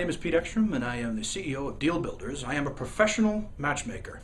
name is Pete Ekstrom and I am the CEO of Dealbuilders. I am a professional matchmaker.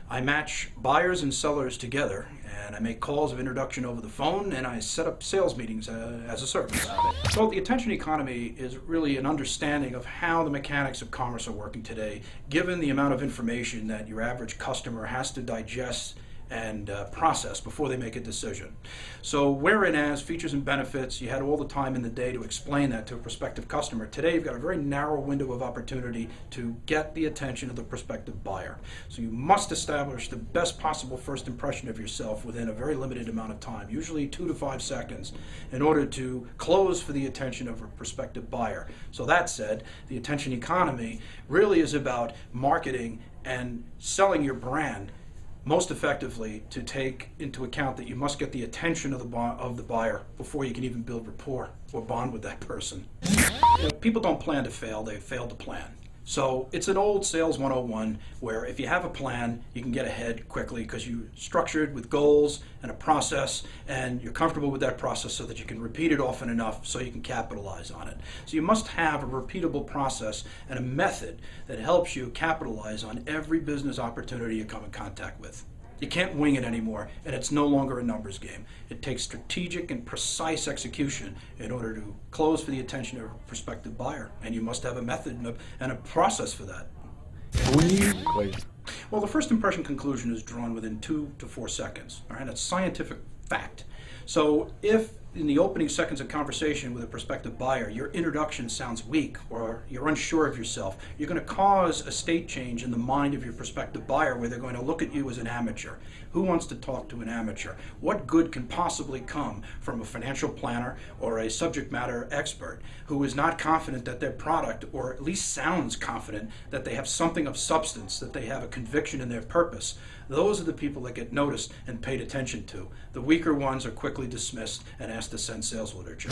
I match buyers and sellers together, and I make calls of introduction over the phone, and I set up sales meetings as a service. So the attention economy is really an understanding of how the mechanics of commerce are working today, given the amount of information that your average customer has to digest and process before they make a decision. So whereas features and benefits, you had all the time in the day to explain that to a prospective customer, today you've got a very narrow window of opportunity to get the attention of the prospective buyer. So you must establish the best possible first impression of yourself within a very limited amount of time, usually 2 to 5 seconds, in order to close for the attention of a prospective buyer. So that said, the attention economy really is about marketing and selling your brand most effectively to take into account that you must get the attention of the buyer before you can even build rapport or bond with that person. People don't plan to fail, they fail to plan. So it's an old sales 101 where if you have a plan, you can get ahead quickly because you're structured with goals and a process, and you're comfortable with that process so that you can repeat it often enough so you can capitalize on it. So you must have a repeatable process and a method that helps you capitalize on every business opportunity you come in contact with. You can't wing it anymore, and it's no longer a numbers game. It takes strategic and precise execution in order to close for the attention of a prospective buyer, and you must have a method and a process for that. Well, the first impression conclusion is drawn within 2 to 4 seconds. All right, that's scientific fact. So if in the opening seconds of conversation with a prospective buyer, your introduction sounds weak or you're unsure of yourself, you're going to cause a state change in the mind of your prospective buyer where they're going to look at you as an amateur. Who wants to talk to an amateur? What good can possibly come from a financial planner or a subject matter expert who is not confident that their product, or at least sounds confident that they have something of substance, that they have a conviction in their purpose? Those are the people that get noticed and paid attention to. The weaker ones are quickly dismissed and asked to send sales literature.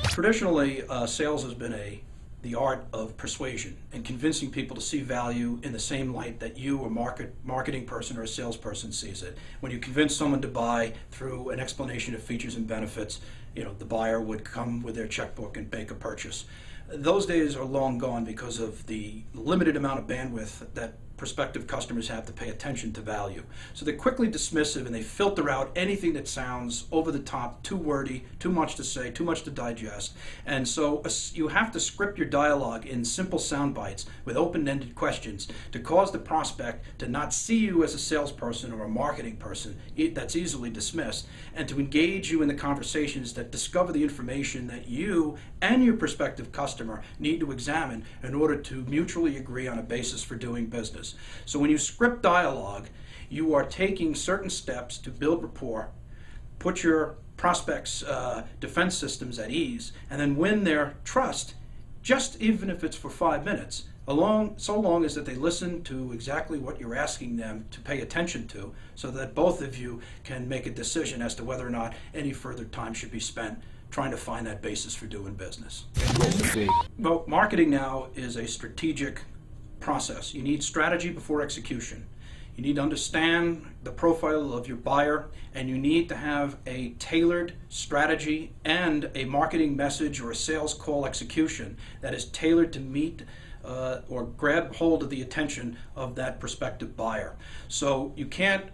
Traditionally, sales has been the art of persuasion and convincing people to see value in the same light that you, a marketing person or a salesperson, sees it. When you convince someone to buy through an explanation of features and benefits, the buyer would come with their checkbook and make a purchase. Those days are long gone because of the limited amount of bandwidth that prospective customers have to pay attention to value. So they're quickly dismissive and they filter out anything that sounds over the top, too wordy, too much to say, too much to digest. And so you have to script your dialogue in simple sound bites with open-ended questions to cause the prospect to not see you as a salesperson or a marketing person that's easily dismissed, and to engage you in the conversations that discover the information that you and your prospective customer need to examine in order to mutually agree on a basis for doing business. So when you script dialogue, you are taking certain steps to build rapport, put your prospects' defense systems at ease, and then win their trust, just even if it's for 5 minutes, so long as that they listen to exactly what you're asking them to pay attention to, so that both of you can make a decision as to whether or not any further time should be spent trying to find that basis for doing business. Well, marketing now is a strategic process. You need strategy before execution. You need to understand the profile of your buyer, and you need to have a tailored strategy and a marketing message or a sales call execution that is tailored to meet or grab hold of the attention of that prospective buyer. So you can't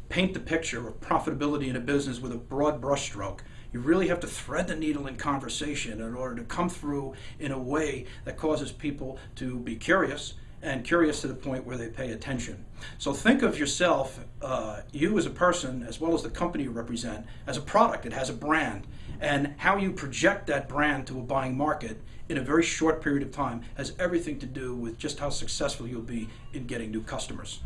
paint the picture of profitability in a business with a broad brushstroke. You really have to thread the needle in conversation in order to come through in a way that causes people to be curious, and curious to the point where they pay attention. So think of yourself, you as a person, as well as the company you represent, as a product. It has a brand, and how you project that brand to a buying market in a very short period of time has everything to do with just how successful you'll be in getting new customers.